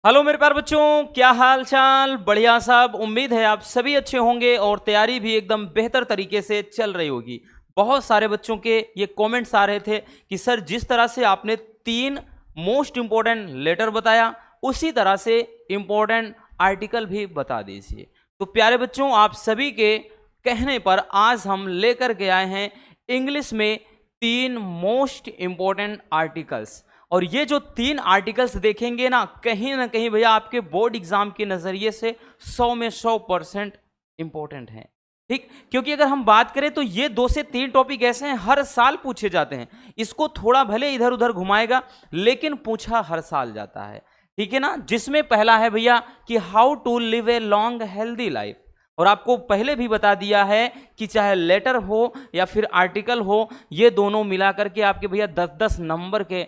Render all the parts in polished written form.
Hello मेरे प्यारे बच्चों, क्या हाल चाल। बढ़िया साहब, उम्मीद है आप सभी अच्छे होंगे और तैयारी भी एकदम बेहतर तरीके से चल रही होगी। बहुत सारे बच्चों के ये कमेंट्स आ रहे थे कि सर जिस तरह से आपने 3 मोस्ट इंपॉर्टेंट लेटर बताया उसी तरह से इंपॉर्टेंट आर्टिकल भी बता दीजिए। तो प्यारे बच्चों, आप सभी के कहने पर आज हम लेकर के आए हैं इंग्लिश में 3 मोस्ट इंपॉर्टेंट आर्टिकल्स। और ये जो 3 आर्टिकल्स देखेंगे ना कहीं भैया आपके बोर्ड एग्जाम के नजरिए से 100 में 100% इंपॉर्टेंट है। ठीक, क्योंकि अगर हम बात करें तो ये 2 से 3 टॉपिक ऐसे हैं हर साल पूछे जाते हैं। इसको थोड़ा भले इधर उधर घुमाएगा लेकिन पूछा हर साल जाता है। ठीक है ना। जिसमें पहला है भैया कि how to live a long healthy life. और आपको पहले भी बता दिया है कि चाहे लेटर हो या फिर आर्टिकल हो, ये दोनों मिलाकर के आपके भैया 10-10 नंबर के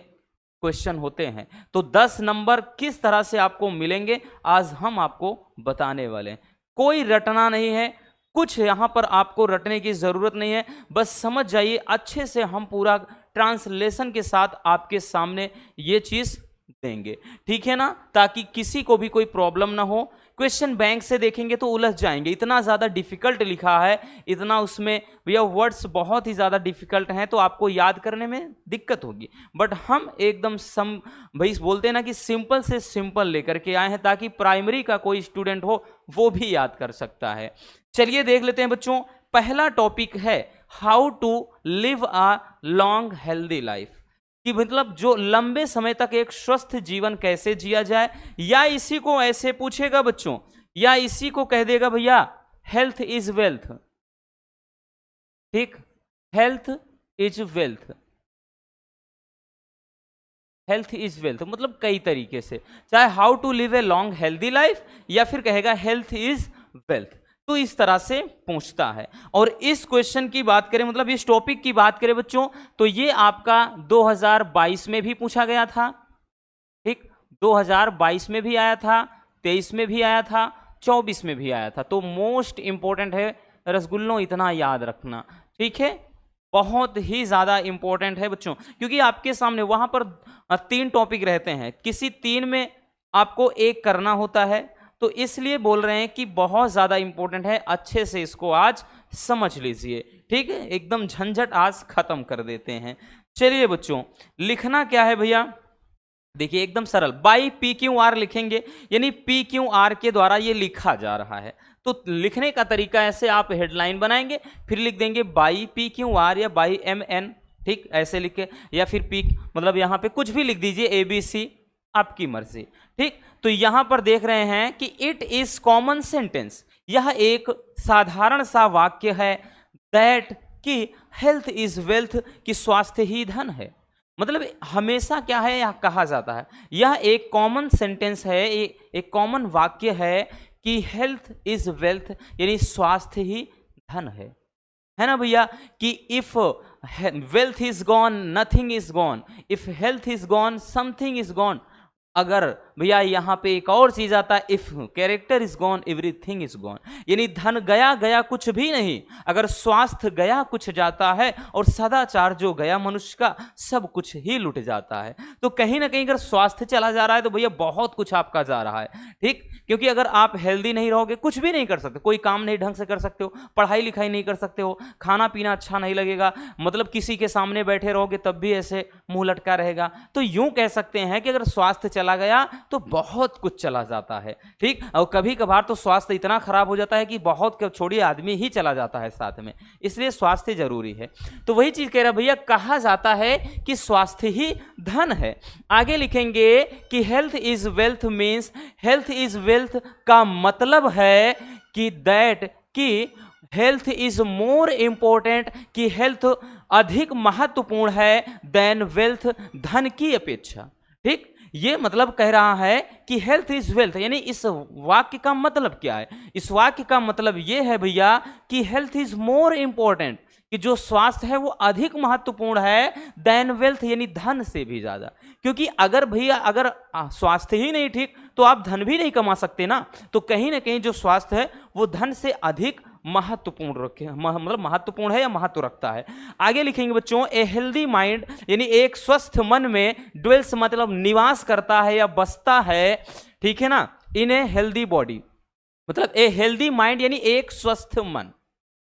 क्वेश्चन होते हैं। तो 10 नंबर किस तरह से आपको मिलेंगे आज हम आपको बताने वाले हैं। कोई रटना नहीं है, कुछ यहां पर आपको रटने की जरूरत नहीं है, बस समझ जाइए अच्छे से। हम पूरा ट्रांसलेशन के साथ आपके सामने ये चीज देंगे, ठीक है ना, ताकि किसी को भी कोई प्रॉब्लम ना हो। क्वेश्चन बैंक से देखेंगे तो उलझ जाएंगे, इतना ज़्यादा डिफिकल्ट लिखा है, इतना उसमें भैया वर्ड्स बहुत ही ज़्यादा डिफिकल्ट हैं, तो आपको याद करने में दिक्कत होगी। बट हम एकदम भाई बोलते हैं ना कि सिंपल से सिंपल लेकर के आए हैं ताकि प्राइमरी का कोई स्टूडेंट हो वो भी याद कर सकता है। चलिए देख लेते हैं बच्चों। पहला टॉपिक है how to live a long healthy life, कि मतलब जो लंबे समय तक एक स्वस्थ जीवन कैसे जिया जाए। या इसी को ऐसे पूछेगा बच्चों, या इसी को कह देगा भैया हेल्थ इज वेल्थ। ठीक, health is wealth, health is wealth मतलब कई तरीके से, चाहे how to live a long healthy life या फिर कहेगा हेल्थ इज वेल्थ। तो इस तरह से पूछता है। और इस क्वेश्चन की बात करें, मतलब इस टॉपिक की बात करें बच्चों, तो ये आपका 2022 में भी पूछा गया था। ठीक, 2022 में भी आया था, 23 में भी आया था, 24 में भी आया था। तो मोस्ट इंपॉर्टेंट है रसगुल्लों, इतना याद रखना। ठीक है, बहुत ही ज्यादा इंपॉर्टेंट है बच्चों, क्योंकि आपके सामने वहां पर 3 टॉपिक रहते हैं, किसी 3 में आपको एक करना होता है, तो इसलिए बोल रहे हैं कि बहुत ज्यादा इंपॉर्टेंट है। अच्छे से इसको आज समझ लीजिए। ठीक है, एकदम झंझट आज खत्म कर देते हैं। चलिए बच्चों, लिखना क्या है भैया, देखिए एकदम सरल, बाई PQR लिखेंगे, यानी PQR के द्वारा ये लिखा जा रहा है। तो लिखने का तरीका ऐसे, आप हेडलाइन बनाएंगे फिर लिख देंगे बाई PQR या बाई MN। ठीक, ऐसे लिखे, या फिर पी मतलब यहां पे कुछ भी लिख दीजिए, ABC, आपकी मर्जी। ठीक, तो यहां पर देख रहे हैं कि इट इज कॉमन सेंटेंस, यह एक साधारण सा वाक्य है, दैट कि हेल्थ इज वेल्थ, कि स्वास्थ्य ही धन है। मतलब हमेशा क्या है यह कहा जाता है, यह एक कॉमन सेंटेंस है, एक कॉमन वाक्य है कि हेल्थ इज वेल्थ, यानी स्वास्थ्य ही धन है ना भैया। कि if wealth is gone nothing is gone, if health is gone something is gone. अगर भैया यहां पे एक और चीज आता है, if character is gone everything is gone, यानी धन गया गया कुछ भी नहीं, अगर स्वास्थ्य गया कुछ जाता है, और सदाचार जो गया मनुष्य का सब कुछ ही लुट जाता है। तो कहीं ना कहीं अगर स्वास्थ्य चला जा रहा है तो भैया बहुत कुछ आपका जा रहा है। ठीक, क्योंकि अगर आप हेल्दी नहीं रहोगे कुछ भी नहीं कर सकते, कोई काम नहीं ढंग से कर सकते हो, पढ़ाई लिखाई नहीं कर सकते हो, खाना पीना अच्छा नहीं लगेगा, मतलब किसी के सामने बैठे रहोगे तब भी ऐसे मुंह लटका रहेगा। तो यूं कह सकते हैं कि अगर स्वास्थ्य चला गया तो बहुत कुछ चला जाता है। ठीक, और कभी कभार तो स्वास्थ्य इतना खराब हो जाता है कि बहुत छोड़िए आदमी ही चला जाता है साथ में, इसलिए स्वास्थ्य जरूरी है। तो वही चीज कह रहा भैया, कहा जाता है कि स्वास्थ्य ही धन है। आगे लिखेंगे कि health is wealth means, health is wealth का मतलब है कि दैट कि हेल्थ इज मोर इंपॉर्टेंट, कि हेल्थ अधिक महत्वपूर्ण है देन वेल्थ, धन की अपेक्षा। ठीक, ये मतलब कह रहा है कि हेल्थ इज वेल्थ, यानी इस वाक्य का मतलब क्या है, इस वाक्य का मतलब ये है भैया कि हेल्थ इज मोर इंपॉर्टेंट, कि जो स्वास्थ्य है वो अधिक महत्वपूर्ण है देन वेल्थ, यानी धन से भी ज्यादा। क्योंकि अगर भैया अगर स्वास्थ्य ही नहीं ठीक तो आप धन भी नहीं कमा सकते ना। तो कहीं ना कहीं जो स्वास्थ्य है वो धन से अधिक मतलब महत्वपूर्ण है या महत्व रखता है। आगे लिखेंगे बच्चों, ए हेल्दी माइंड यानी एक स्वस्थ मन में ड्वेल्स मतलब निवास करता है या बसता है, ठीक है ना, इन ए हेल्दी बॉडी, मतलब ए हेल्दी माइंड यानी एक स्वस्थ मन,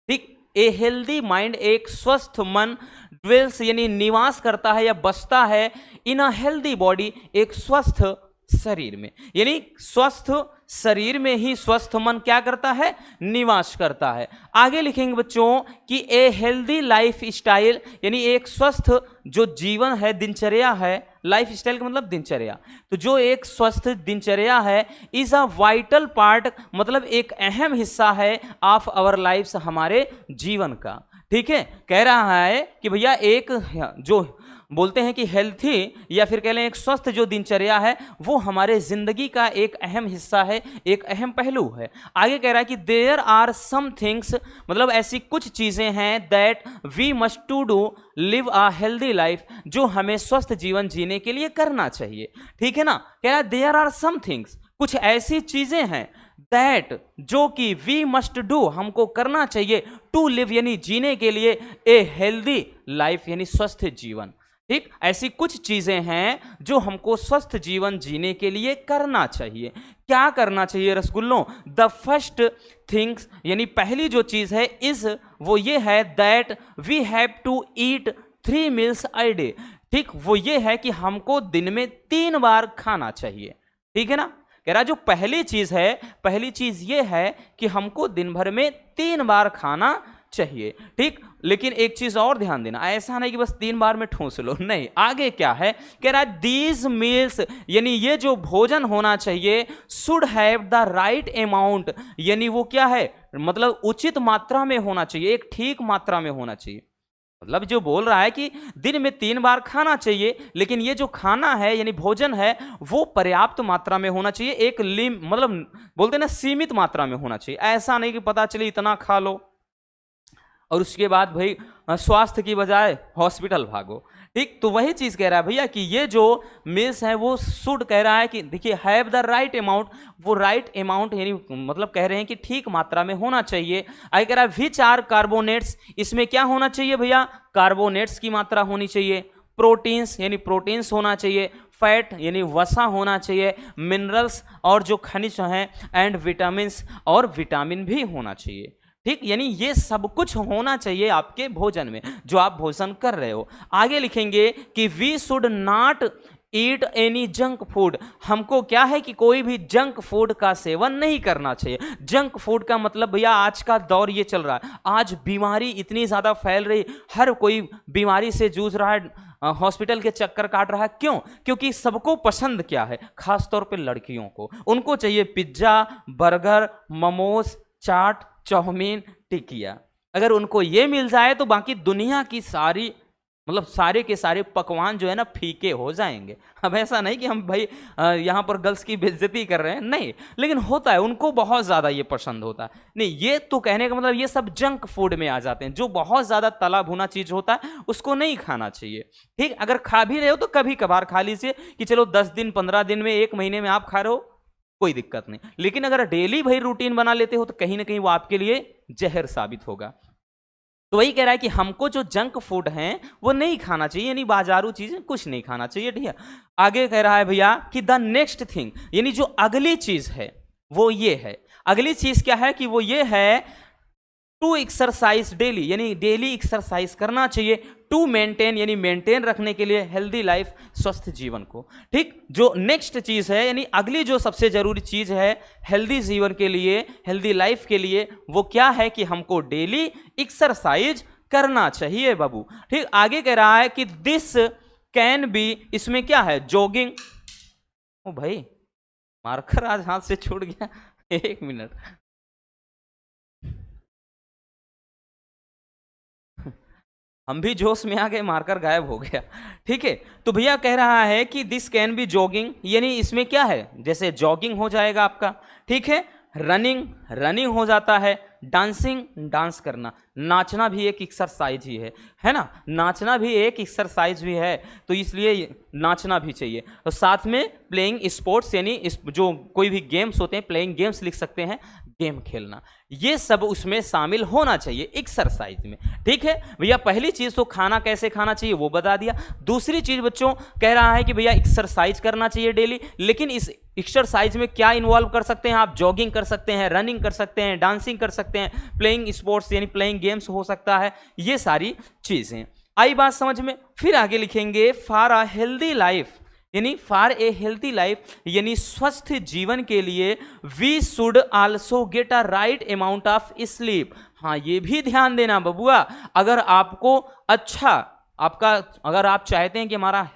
ठीक, ए हेल्दी माइंड एक स्वस्थ मन, ड्वेल्स यानी निवास करता है या बसता है, इन अ हेल्दी बॉडी एक स्वस्थ शरीर में, यानी स्वस्थ शरीर में ही स्वस्थ मन क्या करता है, निवास करता है। आगे लिखेंगे बच्चों कि ए हेल्दी लाइफ स्टाइल यानी एक स्वस्थ जो जीवन है, दिनचर्या है, लाइफ स्टाइल का मतलब दिनचर्या, तो जो एक स्वस्थ दिनचर्या है, इज अ वाइटल पार्ट मतलब एक अहम हिस्सा है ऑफ आवर लाइफ्स, हमारे जीवन का, ठीक है। कह रहा है कि भैया एक जो बोलते हैं कि हेल्थी या फिर कह लें एक स्वस्थ जो दिनचर्या है वो हमारे जिंदगी का एक अहम हिस्सा है, एक अहम पहलू है। आगे कह रहा है कि देयर आर सम थिंग्स मतलब ऐसी कुछ चीजें हैं that we must to do live a healthy life, जो हमें स्वस्थ जीवन जीने के लिए करना चाहिए, ठीक है ना। कह रहा है देयर आर सम थिंग्स, कुछ ऐसी चीजें हैं दैट जो कि वी मस्ट डू हमको करना चाहिए, टू लिव यानी जीने के लिए, ए हेल्दी लाइफ यानी स्वस्थ जीवन, ठीक। ऐसी कुछ चीजें हैं जो हमको स्वस्थ जीवन जीने के लिए करना चाहिए। क्या करना चाहिए रसगुल्लों? द फर्स्ट थिंग्स यानी पहली जो चीज है इज वो ये है that we have to eat 3 meals a day, ठीक, वो ये है कि हमको दिन में 3 बार खाना चाहिए, ठीक है ना। कह रहा जो पहली चीज है, पहली चीज ये है कि हमको दिन भर में 3 बार खाना चाहिए, ठीक। लेकिन एक चीज और ध्यान देना, ऐसा नहीं कि बस 3 बार में ठूंस लो, नहीं, आगे क्या है, कह रहा है दीज मील्स यानी ये जो भोजन होना चाहिए should have the right amount, यानी वो क्या है मतलब उचित मात्रा में होना चाहिए, एक ठीक मात्रा में होना चाहिए। मतलब जो बोल रहा है कि दिन में 3 बार खाना चाहिए, लेकिन ये जो खाना है यानी भोजन है वो पर्याप्त मात्रा में होना चाहिए, एक मतलब बोलते ना सीमित मात्रा में होना चाहिए। ऐसा नहीं कि पता चले इतना खा लो और उसके बाद भाई स्वास्थ्य की बजाय हॉस्पिटल भागो, ठीक। तो वही चीज कह रहा है भैया कि ये जो मील्स है वो शुड कह रहा है कि देखिए हैव द राइट अमाउंट, वो राइट अमाउंट यानी मतलब कह रहे हैं कि ठीक मात्रा में होना चाहिए। आगे कह रहा है विच आर कार्बोनेट्स, इसमें क्या होना चाहिए भैया, कार्बोनेट्स की मात्रा होनी चाहिए, प्रोटीन्स यानी प्रोटीन्स होना चाहिए, फैट यानी वसा होना चाहिए, मिनरल्स और जो खनिज हैं, एंड विटामिन्स और विटामिन भी होना चाहिए, ठीक। यानी ये सब कुछ होना चाहिए आपके भोजन में जो आप भोजन कर रहे हो। आगे लिखेंगे कि we should not eat any junk food, हमको क्या है कि कोई भी जंक फूड का सेवन नहीं करना चाहिए। जंक फूड का मतलब भैया आज का दौर ये चल रहा है, आज बीमारी इतनी ज्यादा फैल रही, हर कोई बीमारी से जूझ रहा है, हॉस्पिटल के चक्कर काट रहा है, क्यों? क्योंकि सबको पसंद क्या है, खासतौर पे लड़कियों को, उनको चाहिए पिज्जा, बर्गर, मोमोज, चाट, चाउमीन, टिकिया। अगर उनको ये मिल जाए तो बाकी दुनिया की सारी मतलब सारे के सारे पकवान जो है ना फीके हो जाएंगे। अब ऐसा नहीं कि हम भाई यहाँ पर गर्ल्स की बेइज्जती कर रहे हैं, नहीं, लेकिन होता है, उनको बहुत ज़्यादा ये पसंद होता है। नहीं, ये तो कहने का मतलब ये सब जंक फूड में आ जाते हैं, जो बहुत ज़्यादा तला भुना चीज़ होता है उसको नहीं खाना चाहिए, ठीक। अगर खा भी रहे हो तो कभी कभार खा लीजिए कि चलो 10 दिन 15 दिन में 1 महीने में आप खा रहे हो, कोई दिक्कत नहीं। लेकिन अगर डेली भाई रूटीन बना लेते हो तो कहीं ना कहीं वो आपके लिए जहर साबित होगा। तो वही कह रहा है कि हमको जो जंक फूड हैं वो नहीं खाना चाहिए, यानी बाजारू चीजें कुछ नहीं खाना चाहिए, ठीक है। आगे कह रहा है भैया कि द नेक्स्ट थिंग यानी जो अगली चीज है वो ये है, अगली चीज क्या है कि वो ये है टू एक्सरसाइज डेली, यानी डेली एक्सरसाइज करना चाहिए, टू मेंटेन यानी मेंटेन रखने के लिए हेल्दी लाइफ, स्वस्थ जीवन को, ठीक। जो नेक्स्ट चीज है यानी अगली जो सबसे जरूरी चीज है हेल्दी जीवन के लिए, हेल्दी लाइफ के लिए, वो क्या है कि हमको डेली एक्सरसाइज करना चाहिए बाबू, ठीक। आगे कह रहा है कि दिस कैन बी, इसमें क्या है जॉगिंग, ओ भाई मार्कर आज हाथ से छूट गया, 1 मिनट, हम भी जोश में आ गए, मार्कर गायब हो गया, ठीक है। तो भैया कह रहा है कि दिस कैन बी जॉगिंग, यानी इसमें क्या है जैसे जॉगिंग हो जाएगा आपका, ठीक है, रनिंग हो जाता है, डांसिंग डांस करना, नाचना भी एक एक्सरसाइज ही है ना, नाचना भी एक एक्सरसाइज भी है, तो इसलिए नाचना भी चाहिए। तो साथ में प्लेइंग स्पोर्ट्स यानी जो कोई भी गेम्स होते हैं, प्लेइंग गेम्स लिख सकते हैं, गेम खेलना, ये सब उसमें शामिल होना चाहिए एक्सरसाइज में। ठीक है भैया, पहली चीज तो खाना कैसे खाना चाहिए वो बता दिया। दूसरी चीज बच्चों कह रहा है कि भैया एक्सरसाइज करना चाहिए डेली, लेकिन इस एक्सरसाइज में क्या इन्वॉल्व कर सकते हैं आप? जॉगिंग कर सकते हैं, रनिंग कर सकते हैं, डांसिंग कर सकते हैं, प्लेइंग स्पोर्ट्स यानी प्लेइंग गेम्स हो सकता है, ये सारी चीजें आई बात समझ में। फिर आगे लिखेंगे फॉर अ हेल्दी लाइफ, यानी फॉर ए हेल्थी लाइफ यानी स्वस्थ जीवन के लिए we should also get a right amount of sleep. हाँ, ये भी ध्यान देना बबुआ, अगर आपको अच्छा अगर आप चाहते हैं कि हमारा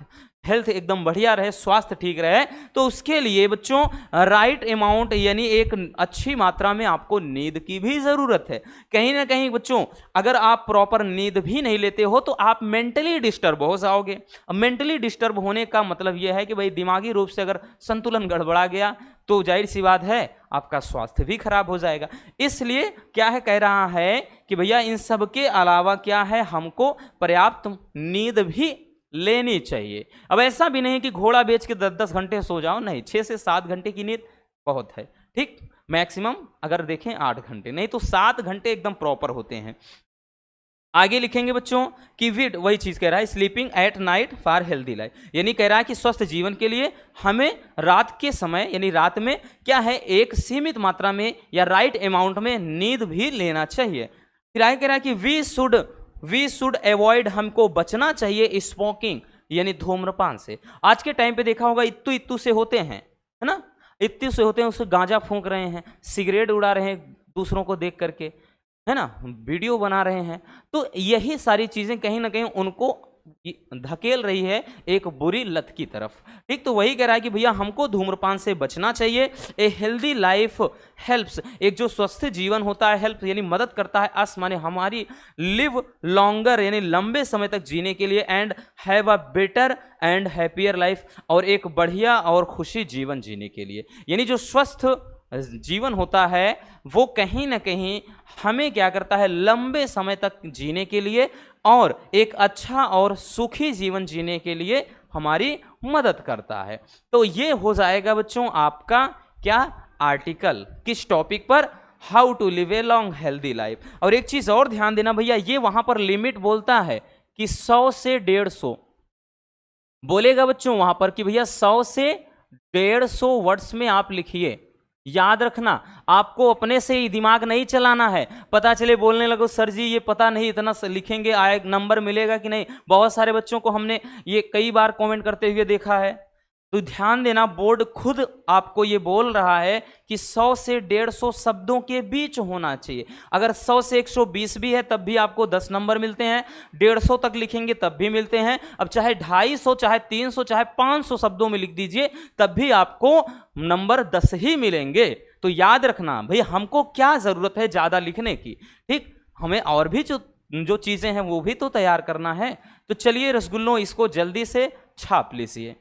हेल्थ एकदम बढ़िया रहे, स्वास्थ्य ठीक रहे, तो उसके लिए बच्चों राइट अमाउंट यानी एक अच्छी मात्रा में आपको नींद की भी जरूरत है। कहीं ना कहीं बच्चों अगर आप प्रॉपर नींद भी नहीं लेते हो तो आप मेंटली डिस्टर्ब हो जाओगे। अब मेंटली डिस्टर्ब होने का मतलब यह है कि भाई दिमागी रूप से अगर संतुलन गड़बड़ा गया तो जाहिर सी बात है आपका स्वास्थ्य भी खराब हो जाएगा। इसलिए क्या है, कह रहा है कि भैया इन सब के अलावा क्या है, हमको पर्याप्त नींद भी लेनी चाहिए। अब ऐसा भी नहीं कि घोड़ा बेच के 10-10 घंटे सो जाओ, नहीं, 6 से 7 घंटे की नींद बहुत है। ठीक, मैक्सिमम अगर देखें 8 घंटे, नहीं तो 7 घंटे एकदम प्रॉपर होते हैं। आगे लिखेंगे बच्चों कि विड, वही चीज कह रहा है, sleeping at night for healthy life, यानी कह रहा है कि स्वस्थ जीवन के लिए हमें रात के समय यानी रात में क्या है, एक सीमित मात्रा में या राइट अमाउंट में नींद भी लेना चाहिए। फिर आगे कह रहा है कि वी शुड अवॉइड, हमको बचना चाहिए स्मोकिंग यानी धूम्रपान से। आज के टाइम पे देखा होगा इत्तू से होते हैं, है ना, इत्तू से होते हैं, उससे गांजा फूंक रहे हैं, सिगरेट उड़ा रहे हैं दूसरों को देख करके, है ना, वीडियो बना रहे हैं। तो यही सारी चीजें कहीं ना कहीं उनको धकेल रही है एक बुरी लत की तरफ। ठीक, तो वही कह रहा है कि भैया हमको धूम्रपान से बचना चाहिए। ए हेल्दी लाइफ हेल्प्स, एक जो स्वस्थ जीवन होता है, हेल्प यानी मदद करता है, अस माने हमारी, लिव लॉन्गर यानी लंबे समय तक जीने के लिए, and have a better and happier life, और एक बढ़िया और खुशी जीवन जीने के लिए। यानी जो स्वस्थ जीवन होता है वो कहीं ना कहीं हमें क्या करता है, लंबे समय तक जीने के लिए और एक अच्छा और सुखी जीवन जीने के लिए हमारी मदद करता है। तो ये हो जाएगा बच्चों आपका क्या आर्टिकल, किस टॉपिक पर, how to live a long healthy life. और एक चीज और ध्यान देना भैया, ये वहां पर लिमिट बोलता है कि 100 से 150 बोलेगा बच्चों वहां पर कि भैया 100 से 150 वर्ड्स में आप लिखिए। याद रखना, आपको अपने से ही दिमाग नहीं चलाना है, पता चले बोलने लगो सर जी ये पता नहीं इतना लिखेंगे आए नंबर मिलेगा कि नहीं। बहुत सारे बच्चों को हमने ये कई बार कमेंट करते हुए देखा है। तो ध्यान देना, बोर्ड खुद आपको ये बोल रहा है कि 100 से 150 शब्दों के बीच होना चाहिए। अगर 100 से 120 भी है तब भी आपको 10 नंबर मिलते हैं, 150 तक लिखेंगे तब भी मिलते हैं। अब चाहे 250, चाहे 300, चाहे 500 शब्दों में लिख दीजिए तब भी आपको नंबर 10 ही मिलेंगे। तो याद रखना भाई, हमको क्या जरूरत है ज्यादा लिखने की, ठीक, हमें और भी जो चीजें हैं वो भी तो तैयार करना है। तो चलिए रसगुल्लों, इसको जल्दी से छाप लीजिए।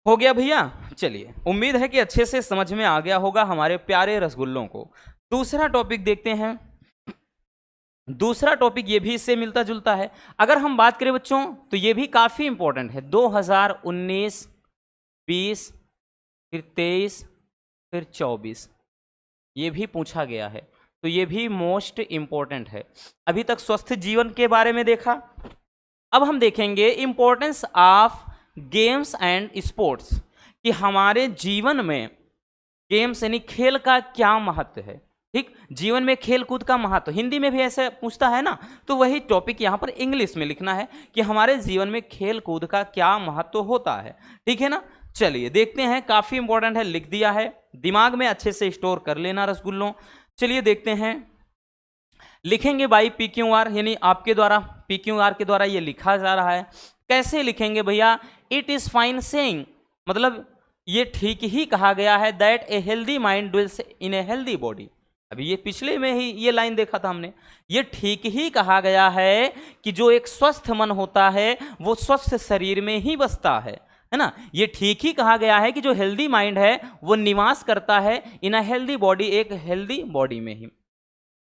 हो गया भैया, चलिए, उम्मीद है कि अच्छे से समझ में आ गया होगा हमारे प्यारे रसगुल्लों को। दूसरा टॉपिक देखते हैं। दूसरा टॉपिक ये भी इससे मिलता जुलता है। अगर हम बात करें बच्चों तो ये भी काफी इंपॉर्टेंट है। 2019, 20, फिर 23, फिर 24 ये भी पूछा गया है, तो ये भी मोस्ट इंपॉर्टेंट है। अभी तक स्वस्थ जीवन के बारे में देखा, अब हम देखेंगे importance of games and sports, कि हमारे जीवन में गेम्स यानी खेल का क्या महत्व है। ठीक, जीवन में खेल कूद का महत्व, हिंदी में भी ऐसे पूछता है ना, तो वही टॉपिक यहाँ पर इंग्लिश में लिखना है कि हमारे जीवन में खेल कूद का क्या महत्व होता है। ठीक है ना, चलिए देखते हैं, काफी इंपॉर्टेंट है, लिख दिया है, दिमाग में अच्छे से स्टोर कर लेना रसगुल्लों। चलिए देखते हैं, लिखेंगे बाई PQR, यानी आपके द्वारा PQR के द्वारा ये लिखा जा रहा है। कैसे लिखेंगे भैया, इट इज फाइन सेइंग, मतलब ये ठीक ही कहा गया है, that a healthy mind dwells in a healthy body. अभी ये पिछले में ही ये लाइन देखा था हमने, ये ठीक ही कहा गया है कि जो एक स्वस्थ मन होता है वो स्वस्थ शरीर में ही बसता है ना। ये ठीक ही कहा गया है कि जो हेल्दी माइंड है वो निवास करता है इन अ हेल्दी बॉडी, एक हेल्दी बॉडी में ही।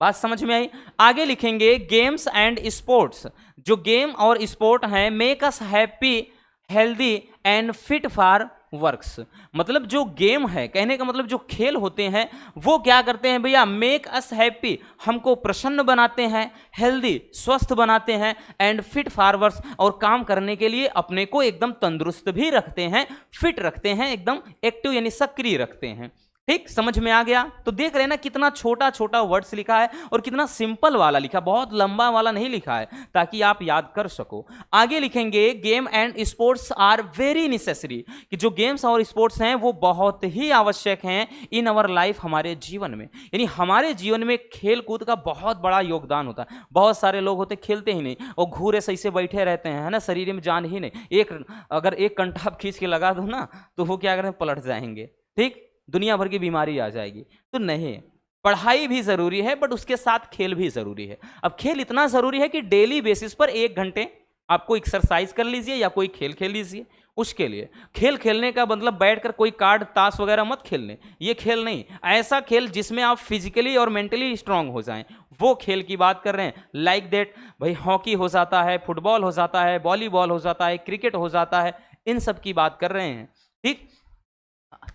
बात समझ में आई। आगे लिखेंगे गेम्स एंड स्पोर्ट्स, जो गेम और स्पोर्ट हैं, make us happy, healthy and fit for works. मतलब जो गेम है, कहने का मतलब जो खेल होते हैं वो क्या करते हैं भैया, मेक अस हैप्पी, हमको प्रसन्न बनाते हैं, हेल्दी स्वस्थ बनाते हैं, एंड फिट फॉरवर्ड्स, और काम करने के लिए अपने को एकदम तंदुरुस्त भी रखते हैं, फिट रखते हैं, एकदम एक्टिव यानी सक्रिय रखते हैं। ठीक, समझ में आ गया? तो देख रहे हैं ना कितना छोटा छोटा वर्ड्स लिखा है और कितना सिंपल वाला लिखा, बहुत लंबा वाला नहीं लिखा है, ताकि आप याद कर सको। आगे लिखेंगे game and sports are very necessary, कि जो गेम्स और स्पोर्ट्स हैं वो बहुत ही आवश्यक हैं इन अवर लाइफ, हमारे जीवन में। यानी हमारे जीवन में खेल कूद का बहुत बड़ा योगदान होता है। बहुत सारे लोग होते खेलते ही नहीं और घूरे सही से बैठे रहते हैं, है ना, शरीर में जान ही नहीं। अगर एक कंठा आप खींच के लगा दो ना तो वो क्या करें, पलट जाएंगे। ठीक, दुनिया भर की बीमारी आ जाएगी। तो नहीं, पढ़ाई भी जरूरी है बट उसके साथ खेल भी जरूरी है। अब खेल इतना जरूरी है कि डेली बेसिस पर 1 घंटे आपको एक्सरसाइज कर लीजिए या कोई खेल खेल लीजिए। उसके लिए खेल खेलने का मतलब बैठकर कोई कार्ड ताश वगैरह मत खेलने, ये खेल नहीं। ऐसा खेल जिसमें आप फिजिकली और मेंटली स्ट्रांग हो जाएं, वो खेल की बात कर रहे हैं। लाइक दैट भाई, हॉकी हो जाता है, फुटबॉल हो जाता है, वॉलीबॉल हो जाता है, क्रिकेट हो जाता है, इन सब की बात कर रहे हैं। ठीक,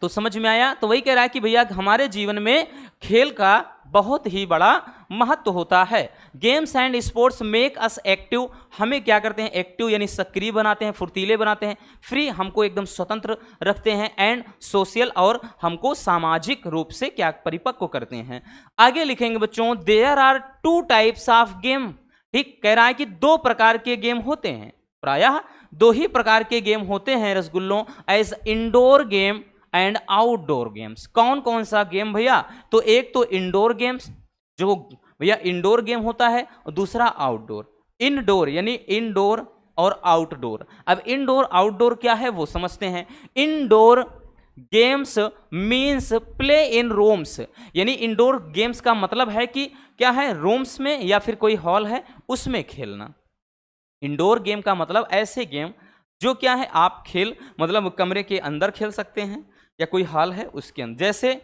तो समझ में आया? तो वही कह रहा है कि भैया हमारे जीवन में खेल का बहुत ही बड़ा महत्व होता है। Games and sports make us active, हमें क्या करते हैं, एक्टिव यानी सक्रिय बनाते हैं, फुर्तीले बनाते हैं। फ्री, हमको एकदम स्वतंत्र रखते हैं। एंड सोशल, और हमको सामाजिक रूप से क्या परिपक्व करते हैं। आगे लिखेंगे बच्चों, there are 2 types of game. ठीक, कह रहा है कि 2 प्रकार के गेम होते हैं, प्रायः 2 ही प्रकार के गेम होते हैं रसगुल्लों, as indoor game and outdoor games. कौन कौन सा गेम भैया? तो एक तो इंडोर गेम्स, जो भैया इंडोर गेम होता है, और दूसरा आउटडोर। इंडोर यानी इंडोर और आउटडोर। अब इंडोर आउटडोर क्या है वो समझते हैं। Indoor games means play in rooms, यानी इंडोर गेम्स का मतलब है कि क्या है, रूम्स में या फिर कोई हॉल है उसमें खेलना। इंडोर गेम का मतलब ऐसे गेम जो क्या है, आप खेल मतलब कमरे के अंदर खेल सकते हैं या कोई हॉल है उसके अंदर। जैसे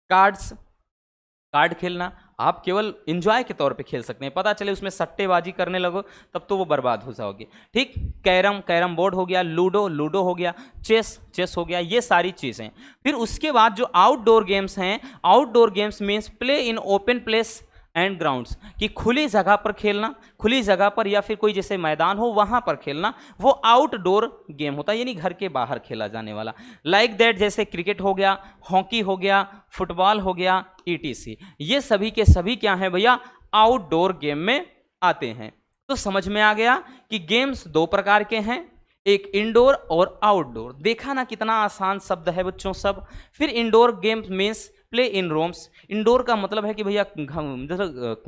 कार्ड खेलना आप केवल एंजॉय के तौर पे खेल सकते हैं, पता चले उसमें सट्टेबाजी करने लगो तब तो वो बर्बाद हो जाओगे। ठीक, कैरम बोर्ड हो गया, लूडो हो गया, चेस हो गया, ये सारी चीज़ें। फिर उसके बाद जो आउटडोर गेम्स हैं, outdoor games means play in open place and grounds, कि खुली जगह पर खेलना, खुली जगह पर या फिर कोई जैसे मैदान हो वहां पर खेलना, वो आउटडोर गेम होता है, यानी घर के बाहर खेला जाने वाला। लाइक दैट जैसे क्रिकेट हो गया, हॉकी हो गया, फुटबॉल हो गया, ETC, ये सभी के सभी क्या है भैया, आउटडोर गेम में आते हैं। तो समझ में आ गया कि गेम्स 2 प्रकार के हैं, एक इंडोर और आउटडोर। देखा ना कितना आसान शब्द है बच्चों सब। फिर indoor games means play in rooms. Indoor का मतलब है कि भैया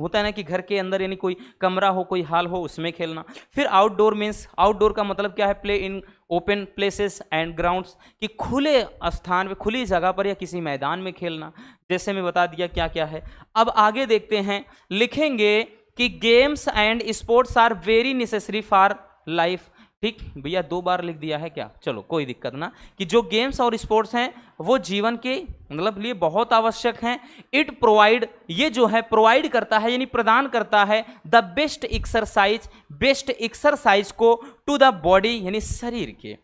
होता है ना कि घर के अंदर, यानी कोई कमरा हो, कोई हॉल हो, उसमें खेलना। फिर आउटडोर मीन्स, आउटडोर का मतलब क्या है, play in open places and grounds, कि खुले स्थान में, खुली जगह पर या किसी मैदान में खेलना। जैसे मैं बता दिया क्या क्या है। अब आगे देखते हैं, लिखेंगे कि games and sports are very necessary for life. ठीक भैया, 2 बार लिख दिया है क्या, चलो कोई दिक्कत ना, कि जो गेम्स और स्पोर्ट्स हैं वो जीवन के मतलब लिए बहुत आवश्यक हैं। इट प्रोवाइड, ये जो है प्रोवाइड करता है यानी प्रदान करता है, द बेस्ट एक्सरसाइज को टू द बॉडी, यानी शरीर के।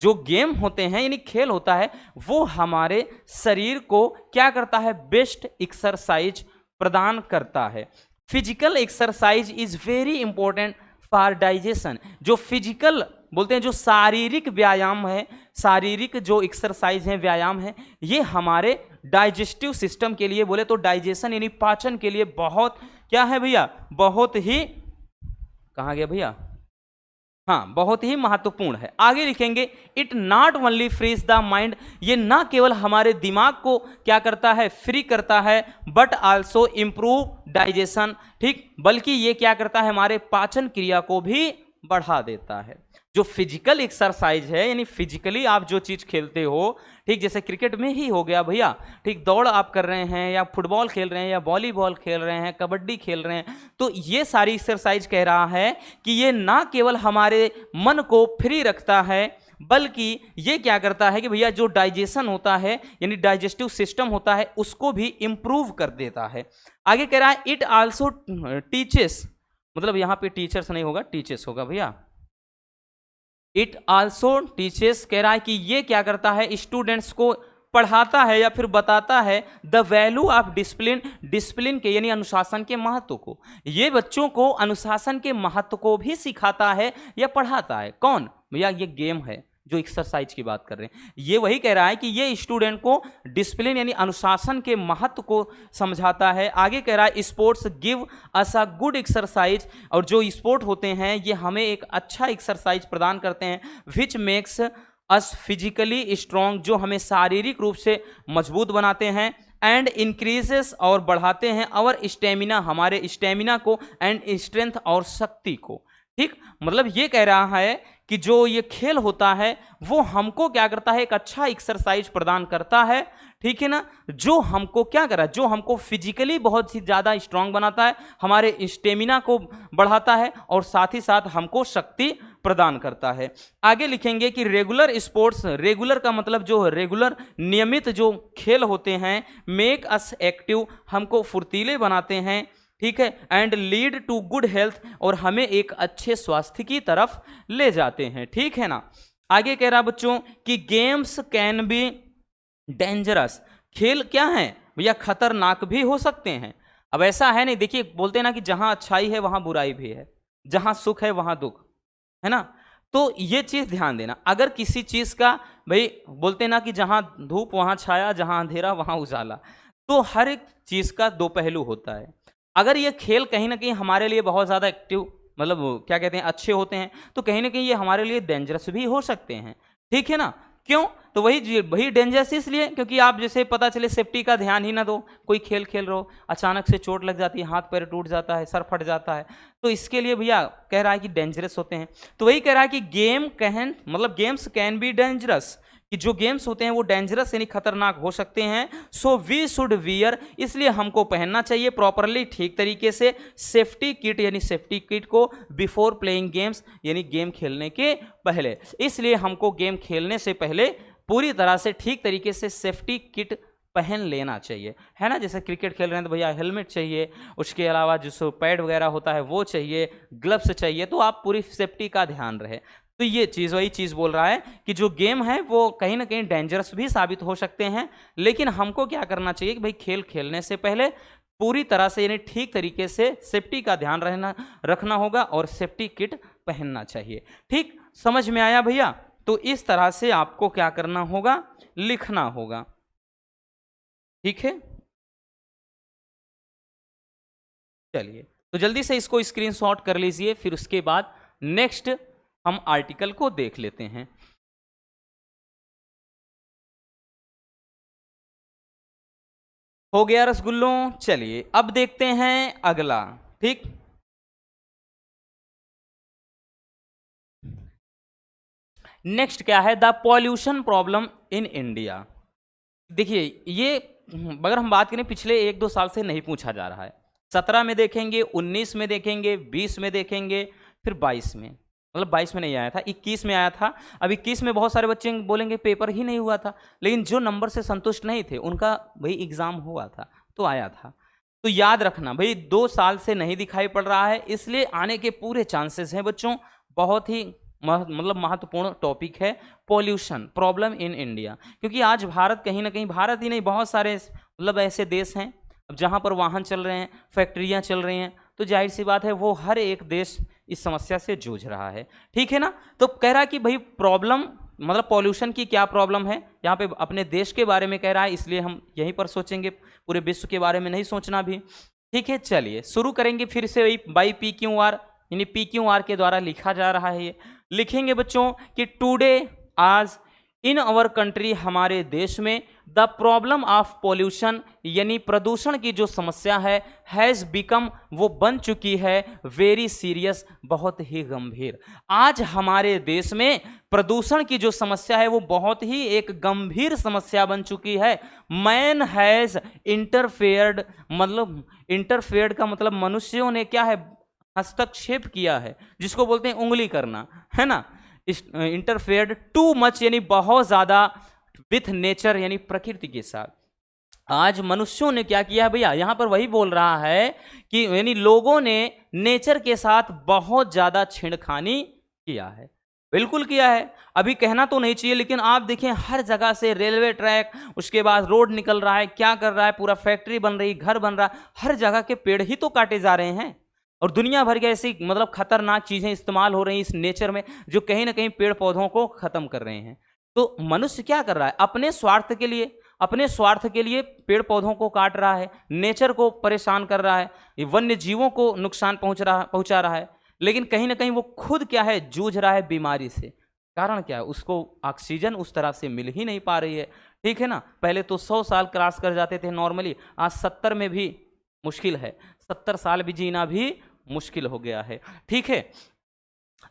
जो गेम होते हैं यानी खेल होता है वो हमारे शरीर को क्या करता है, बेस्ट एक्सरसाइज प्रदान करता है। Physical exercise is very important for digestion. जो फिजिकल बोलते हैं, जो शारीरिक व्यायाम है, शारीरिक जो एक्सरसाइज है, व्यायाम है, ये हमारे डाइजेस्टिव सिस्टम के लिए, बोले तो डाइजेशन यानी पाचन के लिए बहुत क्या है भैया, बहुत ही, कहाँ गया भैया, हाँ, बहुत ही महत्वपूर्ण है। आगे लिखेंगे, it not only frees the mind, ये ना केवल हमारे दिमाग को क्या करता है, फ्री करता है, बट आल्सो इम्प्रूव डाइजेशन। ठीक, बल्कि ये क्या करता है, हमारे पाचन क्रिया को भी बढ़ा देता है। जो फिजिकल एक्सरसाइज है यानी फिजिकली आप जो चीज खेलते हो, ठीक, जैसे क्रिकेट में ही हो गया भैया, ठीक, दौड़ आप कर रहे हैं या फुटबॉल खेल रहे हैं या वॉलीबॉल खेल रहे हैं, कबड्डी खेल रहे हैं, तो ये सारी एक्सरसाइज कह रहा है कि ये ना केवल हमारे मन को फ्री रखता है, बल्कि ये क्या करता है कि भैया जो डाइजेशन होता है यानी डाइजेस्टिव सिस्टम होता है उसको भी इंप्रूव कर देता है। आगे कह रहा है, इट आल्सो टीचेस, मतलब यहाँ पे टीचर्स नहीं होगा, टीचेस होगा भैया, इट आल्सो टीचेस, कह रहा है कि ये क्या करता है, स्टूडेंट्स को पढ़ाता है या फिर बताता है the value of discipline, discipline के यानी अनुशासन के महत्व को। ये बच्चों को अनुशासन के महत्व को भी सिखाता है या पढ़ाता है। कौन भैया, ये गेम है जो एक्सरसाइज की बात कर रहे हैं। ये वही कह रहा है कि ये स्टूडेंट को डिसिप्लिन यानी अनुशासन के महत्व को समझाता है। आगे कह रहा है sports give us a good exercise, और जो स्पोर्ट होते हैं ये हमें एक अच्छा एक्सरसाइज प्रदान करते हैं, which makes us physically strong, जो हमें शारीरिक रूप से मजबूत बनाते हैं, एंड इंक्रीजेस और बढ़ाते हैं और स्टेमिना, हमारे स्टेमिना को, एंड स्ट्रेंथ और शक्ति को। ठीक, मतलब ये कह रहा है कि जो ये खेल होता है वो हमको क्या करता है, एक अच्छा एक्सरसाइज प्रदान करता है, ठीक है ना, जो हमको क्या करा, जो हमको फिजिकली बहुत ही ज़्यादा स्ट्रांग बनाता है, हमारे स्टेमिना को बढ़ाता है और साथ ही साथ हमको शक्ति प्रदान करता है। आगे लिखेंगे कि रेगुलर स्पोर्ट्स, रेगुलर का मतलब जो रेगुलर नियमित जो खेल होते हैं, मेक अस एक्टिव, हमको फुर्तीले बनाते हैं, ठीक है, and lead to good health, और हमें एक अच्छे स्वास्थ्य की तरफ ले जाते हैं, ठीक है ना। आगे कह रहा बच्चों कि गेम्स कैन बी डेंजरस, खेल क्या है भैया, खतरनाक भी हो सकते हैं। अब ऐसा है नहीं, देखिए बोलते हैं ना कि जहां अच्छाई है वहां बुराई भी है, जहां सुख है वहां दुख है ना, तो ये चीज ध्यान देना। अगर किसी चीज का भाई बोलते हैं ना कि जहां धूप वहां छाया, जहां अंधेरा वहां उजाला, तो हर एक चीज का दो पहलू होता है। अगर ये खेल कहीं ना कहीं हमारे लिए बहुत ज़्यादा एक्टिव, मतलब क्या कहते हैं, अच्छे होते हैं, तो कहीं ना कहीं ये हमारे लिए डेंजरस भी हो सकते हैं, ठीक है ना। क्यों, तो वही डेंजरस इसलिए क्योंकि आप जैसे पता चले सेफ्टी का ध्यान ही ना दो, कोई खेल खेल रहो, अचानक से चोट लग जाती है, हाथ पैर टूट जाता है, सर फट जाता है, तो इसके लिए भैया कह रहा है कि डेंजरस होते हैं। तो वही कह रहा है कि गेम्स कैन बी डेंजरस, कि जो गेम्स होते हैं वो डेंजरस यानी खतरनाक हो सकते हैं। सो वी शुड वियर, इसलिए हमको पहनना चाहिए प्रॉपरली, ठीक तरीके से, सेफ्टी किट यानी सेफ्टी किट को, बिफोर प्लेइंग गेम्स यानी गेम खेलने के पहले। इसलिए हमको गेम खेलने से पहले पूरी तरह से ठीक तरीके से सेफ्टी किट पहन लेना चाहिए, है ना। जैसे क्रिकेट खेल रहे हैं तो भैया हेलमेट चाहिए, उसके अलावा जो पैड वगैरह होता है वो चाहिए, ग्लव्स चाहिए, तो आप पूरी सेफ्टी का ध्यान रहे। तो ये चीज़ वही चीज़ बोल रहा है कि जो गेम है वो कहीं ना कहीं डेंजरस भी साबित हो सकते हैं, लेकिन हमको क्या करना चाहिए कि भाई खेल खेलने से पहले पूरी तरह से यानी ठीक तरीके से सेफ्टी का ध्यान रखना होगा और सेफ्टी किट पहनना चाहिए। ठीक, समझ में आया भैया। तो इस तरह से आपको क्या करना होगा, लिखना होगा, ठीक है। चलिए तो जल्दी से इसको स्क्रीनशॉट कर लीजिए, फिर उसके बाद नेक्स्ट हम आर्टिकल को देख लेते हैं। हो गया रसगुल्लों। चलिए अब देखते हैं अगला। ठीक, नेक्स्ट क्या है, the pollution problem in India. देखिए ये अगर हम बात करें पिछले 1-2 साल से नहीं पूछा जा रहा है, 17 में देखेंगे, 19 में देखेंगे, 20 में देखेंगे, फिर 22 में, मतलब 22 में नहीं आया था, 21 में आया था। अब 21 में बहुत सारे बच्चे बोलेंगे पेपर ही नहीं हुआ था, लेकिन जो नंबर से संतुष्ट नहीं थे उनका भाई एग्जाम हुआ था तो आया था। तो याद रखना भाई 2 साल से नहीं दिखाई पड़ रहा है, इसलिए आने के पूरे चांसेस हैं बच्चों। बहुत ही मतलब महत्वपूर्ण टॉपिक है पॉल्यूशन प्रॉब्लम इन इंडिया, क्योंकि आज भारत कहीं ना कहीं, भारत ही नहीं बहुत सारे मतलब ऐसे देश हैं जहाँ पर वाहन चल रहे हैं, फैक्ट्रियाँ चल रही हैं, तो जाहिर सी बात है वो हर एक देश इस समस्या से जूझ रहा है, ठीक है ना। तो कह रहा है कि भाई प्रॉब्लम मतलब पॉल्यूशन की क्या प्रॉब्लम है, यहाँ पे अपने देश के बारे में कह रहा है, इसलिए हम यहीं पर सोचेंगे, पूरे विश्व के बारे में नहीं सोचना भी, ठीक है। चलिए शुरू करेंगे फिर से वही बाई PQR, यानी PQR के द्वारा लिखा जा रहा है। ये लिखेंगे बच्चों कि टुडे आज इन अवर कंट्री, हमारे देश में, द प्रॉब्लम ऑफ पॉल्यूशन यानी प्रदूषण की जो समस्या है, हैज़ बिकम वो बन चुकी है वेरी सीरियस, बहुत ही गंभीर। आज हमारे देश में प्रदूषण की जो समस्या है वो बहुत ही एक गंभीर समस्या बन चुकी है। मैन हैज़ इंटरफेयर्ड, मतलब इंटरफेयर्ड का मतलब मनुष्यों ने क्या है, हस्तक्षेप किया है, जिसको बोलते हैं उंगली करना, है ना। इंटरफेयर्ड टू मच यानी बहुत ज्यादा, विथ नेचर यानी प्रकृति के साथ। आज मनुष्यों ने क्या किया है भैया, यहां पर वही बोल रहा है कि यानी लोगों ने नेचर के साथ बहुत ज्यादा छेड़खानी किया है। बिल्कुल किया है। अभी कहना तो नहीं चाहिए, लेकिन आप देखें हर जगह से रेलवे ट्रैक, उसके बाद रोड निकल रहा है, क्या कर रहा है, पूरा फैक्ट्री बन रही, घर बन रहा है, हर जगह के पेड़ ही तो काटे जा रहे हैं। और दुनिया भर के ऐसी मतलब खतरनाक चीजें इस्तेमाल हो रही इस नेचर में, जो कहीं ना कहीं पेड़ पौधों को खत्म कर रहे हैं। तो मनुष्य क्या कर रहा है, अपने स्वार्थ के लिए, अपने स्वार्थ के लिए पेड़ पौधों को काट रहा है, नेचर को परेशान कर रहा है, वन्य जीवों को नुकसान पहुंचा रहा है। लेकिन कहीं ना कहीं वो खुद क्या है, जूझ रहा है बीमारी से। कारण क्या है, उसको ऑक्सीजन उस तरह से मिल ही नहीं पा रही है। ठीक है ना, पहले तो 100 साल क्रॉस कर जाते थे नॉर्मली, आज 70 में भी मुश्किल है, 70 साल भी जीना भी मुश्किल हो गया है। ठीक है,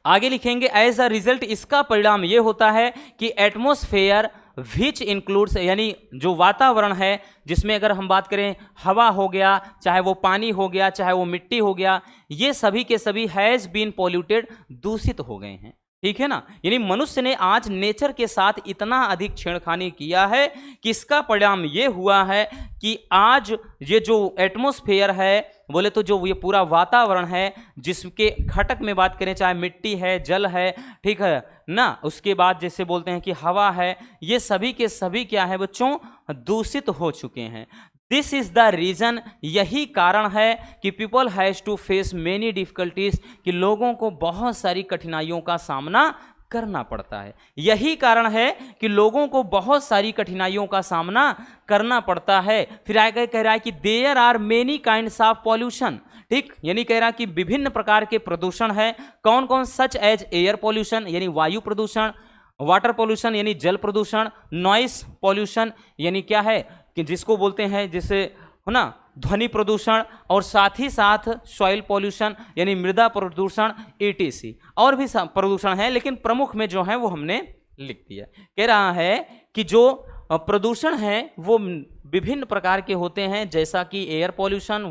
आगे लिखेंगे एज अ रिजल्ट, इसका परिणाम यह होता है कि एटमॉस्फेयर विच इंक्लूड्स, यानी जो वातावरण है जिसमें अगर हम बात करें हवा हो गया, चाहे वो पानी हो गया, चाहे वो मिट्टी हो गया, ये सभी के सभी हैज़ बीन पॉल्यूटेड, दूषित हो गए हैं। ठीक है ना, यानी मनुष्य ने आज नेचर के साथ इतना अधिक छेड़खानी किया है कि इसका परिणाम ये हुआ है कि आज ये जो एटमॉस्फेयर है, बोले तो जो ये पूरा वातावरण है, जिसके घटक में बात करें, चाहे मिट्टी है, जल है, ठीक है ना, उसके बाद जैसे बोलते हैं कि हवा है, ये सभी के सभी क्या है बच्चों, दूषित हो चुके हैं। दिस इज द रीजन, यही कारण है कि people has to face many difficulties, कि लोगों को बहुत सारी कठिनाइयों का सामना करना पड़ता है। यही कारण है कि लोगों को बहुत सारी कठिनाइयों का सामना करना पड़ता है। फिर आगे कह रहा है कि there are many kinds of pollution, ठीक, यानी कह रहा है कि विभिन्न प्रकार के प्रदूषण है। कौन कौन, सच एज एयर पॉल्यूशन यानी वायु प्रदूषण, वाटर पॉल्यूशन यानी जल प्रदूषण, नॉइस पॉल्यूशन यानी क्या है कि जिसको बोलते हैं जैसे है ना ध्वनि प्रदूषण, और साथ ही साथ सॉइल पॉल्यूशन यानी मृदा प्रदूषण, ETC, और भी प्रदूषण है, लेकिन प्रमुख में जो है वो हमने लिख दिया। कह रहा है कि जो प्रदूषण है वो विभिन्न प्रकार के होते हैं, जैसा कि air pollution,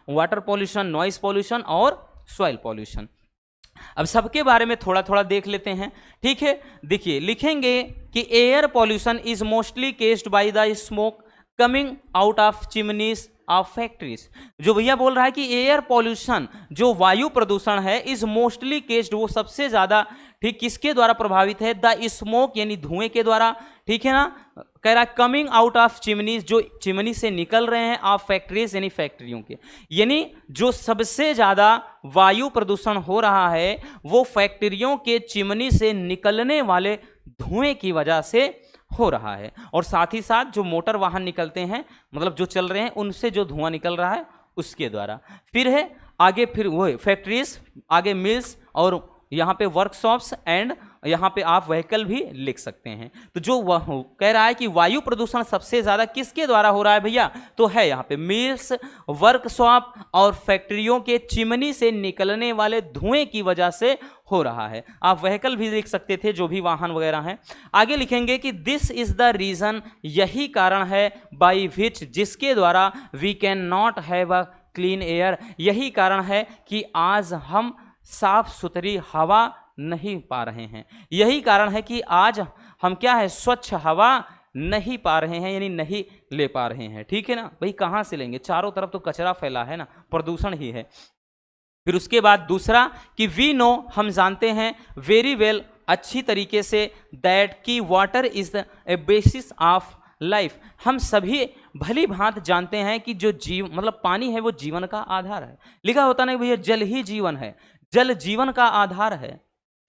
water pollution, noise pollution और सॉइल पॉल्यूशन। अब सबके बारे में थोड़ा थोड़ा देख लेते हैं। ठीक है, देखिए लिखेंगे कि air pollution is mostly केस्ड by the smoke coming out of chimneys of factories. जो भैया बोल रहा है कि एयर पॉल्यूशन, जो वायु प्रदूषण है, इज मोस्टली केस्ड, वो सबसे ज्यादा ठीक किसके द्वारा प्रभावित है, द स्मोक यानी धुएं के द्वारा। ठीक है ना, कह रहा है कमिंग आउट ऑफ चिमनीज, जो चिमनी से निकल रहे हैं, ऑफ फैक्ट्रीज यानी फैक्ट्रियों के, यानी जो सबसे ज्यादा वायु प्रदूषण हो रहा है वो फैक्ट्रियों के चिमनी से निकलने वाले धुएं की वजह से हो रहा है। और साथ ही साथ जो मोटर वाहन निकलते हैं, मतलब जो चल रहे हैं, उनसे जो धुआं निकल रहा है उसके द्वारा। फिर है आगे, फिर वो फैक्ट्रीज, आगे मिल्स, और यहाँ पे वर्कशॉप्स, एंड यहाँ पे आप व्हीकल भी लिख सकते हैं। तो जो कह रहा है कि वायु प्रदूषण सबसे ज्यादा किसके द्वारा हो रहा है भैया, तो है यहाँ पे मिल्स, वर्कशॉप और फैक्ट्रियों के चिमनी से निकलने वाले धुएं की वजह से हो रहा है। आप व्हीकल भी लिख सकते थे, जो भी वाहन वगैरह हैं। आगे लिखेंगे कि दिस इज द रीजन, यही कारण है, बाई विच, जिसके द्वारा we can not have a clean air, यही कारण है कि आज हम साफ सुथरी हवा नहीं पा रहे हैं। यही कारण है कि आज हम क्या है, स्वच्छ हवा नहीं पा रहे हैं, यानी नहीं ले पा रहे हैं। ठीक है ना भाई, कहाँ से लेंगे, चारों तरफ तो कचरा फैला है ना, प्रदूषण ही है। फिर उसके बाद दूसरा कि वी नो, हम जानते हैं, वेरी वेल, अच्छी तरीके से, दैट की water is a basis of life, हम सभी भली भांति जानते हैं कि जो जीव मतलब पानी है वो जीवन का आधार है। लिखा होता ना भैया, जल ही जीवन है, जल जीवन का आधार है।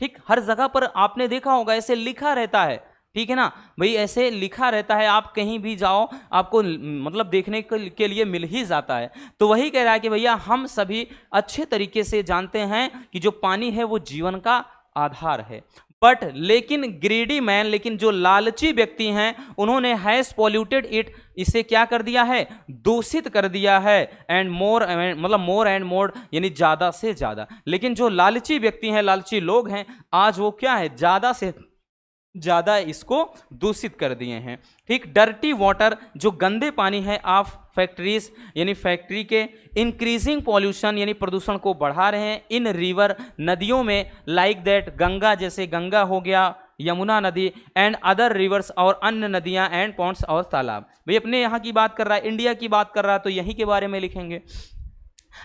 ठीक, हर जगह पर आपने देखा होगा ऐसे लिखा रहता है। ठीक है ना भाई, ऐसे लिखा रहता है, आप कहीं भी जाओ आपको मतलब देखने के लिए मिल ही जाता है। तो वही कह रहा है कि भैया हम सभी अच्छे तरीके से जानते हैं कि जो पानी है वो जीवन का आधार है। बट लेकिन ग्रीडी मैन, लेकिन जो लालची व्यक्ति हैं उन्होंने हैज पॉल्यूटेड इट, इसे क्या कर दिया है, दूषित कर दिया है। एंड मोर, मतलब मोर एंड मोर यानी ज्यादा से ज्यादा। लेकिन जो लालची व्यक्ति हैं, लालची लोग हैं, आज वो क्या है, ज्यादा से ज्यादा इसको दूषित कर दिए हैं। ठीक, डर्टी वाटर, जो गंदे पानी है, ऑफ फैक्ट्रीज यानी फैक्ट्री के, इंक्रीजिंग पॉल्यूशन यानी प्रदूषण को बढ़ा रहे हैं, इन रिवर, नदियों में, लाइक दैट, गंगा, जैसे गंगा हो गया, यमुना नदी, एंड अदर रिवर्स, और अन्य नदियां, एंड पॉन्ड्स और तालाब। भाई अपने यहाँ की बात कर रहा है, इंडिया की बात कर रहा है, तो यहीं के बारे में लिखेंगे।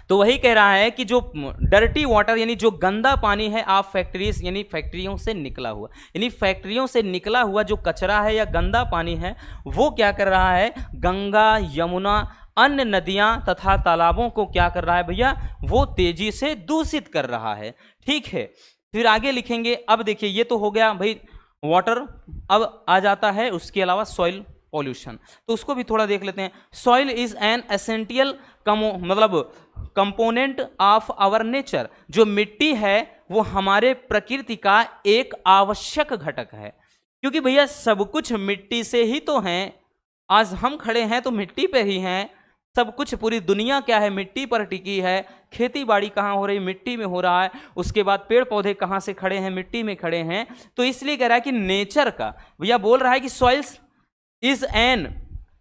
तो वही कह रहा है कि जो डर्टी वाटर यानी जो गंदा पानी है आप फैक्ट्रीज यानी फैक्ट्रियों से निकला हुआ, यानी फैक्ट्रियों से निकला हुआ जो कचरा है या गंदा पानी है वो क्या कर रहा है, गंगा यमुना अन्य नदियां तथा तालाबों को क्या कर रहा है भैया, वो तेजी से दूषित कर रहा है। ठीक है, फिर आगे लिखेंगे। अब देखिए ये तो हो गया भाई वाटर, अब आ जाता है उसके अलावा सॉइल पॉल्यूशन, तो उसको भी थोड़ा देख लेते हैं। सॉइल इज एन एसेंशियल मतलब कंपोनेंट ऑफ आवर नेचर, जो मिट्टी है वो हमारे प्रकृति का एक आवश्यक घटक है, क्योंकि भैया सब कुछ मिट्टी से ही तो है। आज हम खड़े हैं तो मिट्टी पे ही हैं, सब कुछ पूरी दुनिया क्या है, मिट्टी पर टिकी है। खेती बाड़ी कहाँ हो रही, मिट्टी में हो रहा है। उसके बाद पेड़ पौधे कहाँ से खड़े हैं, मिट्टी में खड़े हैं। तो इसलिए कह रहा है कि नेचर का, भैया बोल रहा है कि सॉइल्स इज एन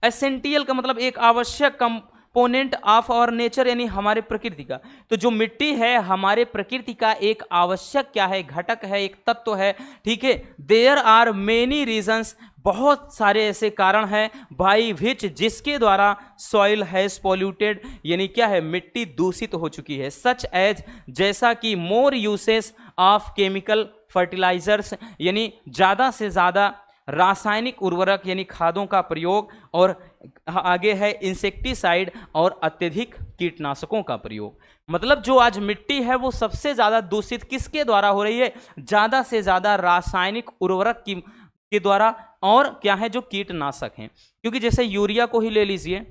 एसेंशियल का मतलब एक आवश्यक कंपोनेंट ऑफ आवर नेचर, यानी हमारे प्रकृति का। तो जो मिट्टी है हमारे प्रकृति का एक आवश्यक क्या है, घटक है, एक तत्व है। ठीक है, देयर आर मेनी रीजंस, बहुत सारे ऐसे कारण हैं बाई विच, जिसके द्वारा सॉइल हैज पॉल्यूटेड, यानी क्या है, मिट्टी दूषित हो चुकी है। सच एज, जैसा कि मोर यूसेस ऑफ केमिकल फर्टिलाइजर्स, यानी ज़्यादा से ज़्यादा रासायनिक उर्वरक यानी खादों का प्रयोग, और आगे है इंसेक्टिसाइड और अत्यधिक कीटनाशकों का प्रयोग। मतलब जो आज मिट्टी है वो सबसे ज़्यादा दूषित किसके द्वारा हो रही है, ज़्यादा से ज़्यादा रासायनिक उर्वरक के द्वारा, और क्या है, जो कीटनाशक हैं। क्योंकि जैसे यूरिया को ही ले लीजिए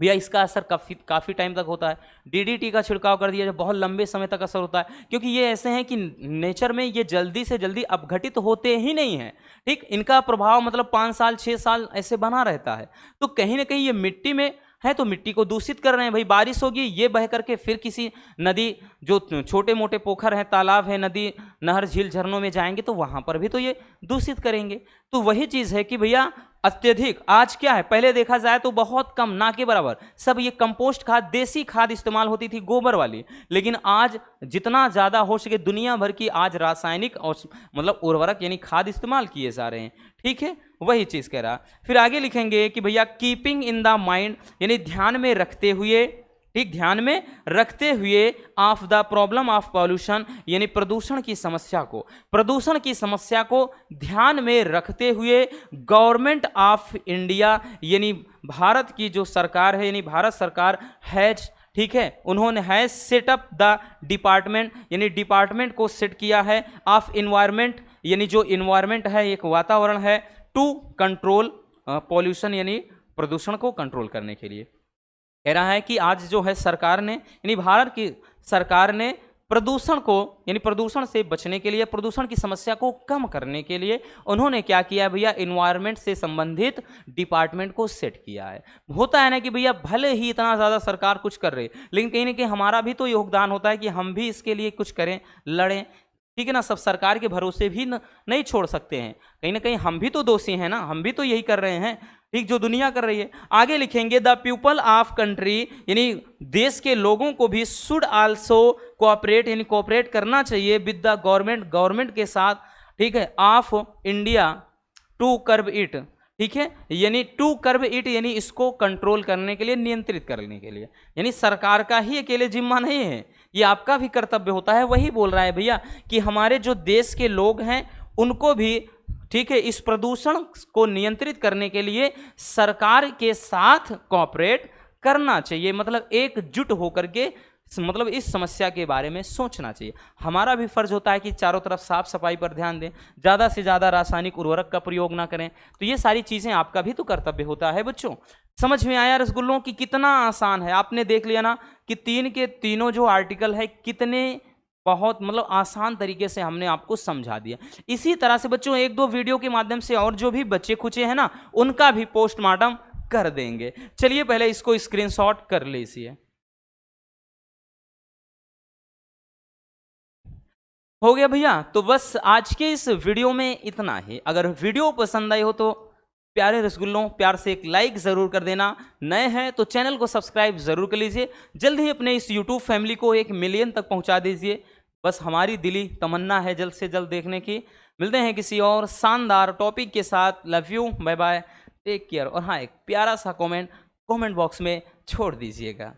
भैया, इसका असर काफ़ी टाइम तक होता है। डीडीटी का छिड़काव कर दिया, जो बहुत लंबे समय तक असर होता है, क्योंकि ये ऐसे हैं कि नेचर में ये जल्दी से जल्दी अपघटित होते ही नहीं हैं। ठीक, इनका प्रभाव मतलब 5 साल 6 साल ऐसे बना रहता है। तो कहीं ना कहीं ये मिट्टी में है तो मिट्टी को दूषित कर रहे हैं। भाई बारिश होगी, ये बह करके फिर किसी नदी, जो छोटे मोटे पोखर हैं, तालाब है, नदी नहर झील झरनों में जाएंगे तो वहाँ पर भी तो ये दूषित करेंगे। तो वही चीज़ है कि भैया अत्यधिक, आज क्या है, पहले देखा जाए तो बहुत कम, ना के बराबर सब ये कंपोस्ट खाद, देसी खाद इस्तेमाल होती थी, गोबर वाली। लेकिन आज जितना ज़्यादा हो सके दुनिया भर की आज रासायनिक और मतलब उर्वरक यानी खाद इस्तेमाल किए जा रहे हैं। ठीक है, वही चीज़ कह रहा। फिर आगे लिखेंगे कि भैया कीपिंग इन द माइंड, यानी ध्यान में रखते हुए, ठीक, ध्यान में रखते हुए of the problem of pollution, यानी प्रदूषण की समस्या को ध्यान में रखते हुए गवर्नमेंट ऑफ इंडिया, यानी भारत की जो सरकार है, यानी भारत सरकार हैज, ठीक है, उन्होंने है सेटअप द डिपार्टमेंट, यानी डिपार्टमेंट को सेट किया है ऑफ इन्वायरमेंट, यानी जो इन्वायरमेंट है एक वातावरण है, टू कंट्रोल पॉल्यूशन, यानी प्रदूषण को कंट्रोल करने के लिए। कह रहा है कि आज जो है सरकार ने, यानी भारत की सरकार ने प्रदूषण को, यानी प्रदूषण से बचने के लिए, प्रदूषण की समस्या को कम करने के लिए उन्होंने क्या किया भैया, इन्वायरमेंट से संबंधित डिपार्टमेंट को सेट किया है। होता है ना कि भैया भले ही इतना ज़्यादा सरकार कुछ कर रही है, लेकिन कहीं ना कहीं हमारा भी तो योगदान होता है कि हम भी इसके लिए कुछ करें, लड़ें। ठीक है ना, सब सरकार के भरोसे भी नहीं छोड़ सकते हैं, कहीं ना कहीं हम भी तो दोषी हैं ना, हम भी तो यही कर रहे हैं, ठीक, जो दुनिया कर रही है। आगे लिखेंगे द पीपल ऑफ कंट्री, यानी देश के लोगों को भी शुड आल्सो कोऑपरेट, यानी कोऑपरेट करना चाहिए विद द गवर्नमेंट के साथ, ठीक है, of India to curb it, ठीक है, यानी टू कर्ब इट, यानी इसको कंट्रोल करने के लिए, नियंत्रित करने के लिए, यानी सरकार का ही अकेले जिम्मा नहीं है, ये आपका भी कर्तव्य होता है। वही बोल रहा है भैया कि हमारे जो देश के लोग हैं उनको भी, ठीक है, इस प्रदूषण को नियंत्रित करने के लिए सरकार के साथ कोऑपरेट करना चाहिए, मतलब एकजुट होकर के मतलब इस समस्या के बारे में सोचना चाहिए। हमारा भी फर्ज होता है कि चारों तरफ साफ सफाई पर ध्यान दें, ज़्यादा से ज़्यादा रासायनिक उर्वरक का प्रयोग ना करें। तो ये सारी चीज़ें आपका भी तो कर्तव्य होता है बच्चों। समझ में आया रसगुल्लों की कितना आसान है? आपने देख लिया ना कि 3 के तीनों जो आर्टिकल है कितने बहुत मतलब आसान तरीके से हमने आपको समझा दिया। इसी तरह से बच्चों 1-2 वीडियो के माध्यम से और जो भी बच्चे खुचे हैं ना उनका भी पोस्टमार्टम कर देंगे। चलिए पहले इसको स्क्रीनशॉट कर लीजिए। हो गया भैया, तो बस आज के इस वीडियो में इतना ही। अगर वीडियो पसंद आई हो तो प्यारे रसगुल्लों प्यार से एक लाइक ज़रूर कर देना, नए हैं तो चैनल को सब्सक्राइब ज़रूर कर लीजिए, जल्द ही अपने इस यूट्यूब फैमिली को 1 मिलियन तक पहुंचा दीजिए। बस हमारी दिली तमन्ना है जल्द से जल्द देखने की। मिलते हैं किसी और शानदार टॉपिक के साथ। Love you, bye bye, take care. और हाँ, एक प्यारा सा कमेंट बॉक्स में छोड़ दीजिएगा।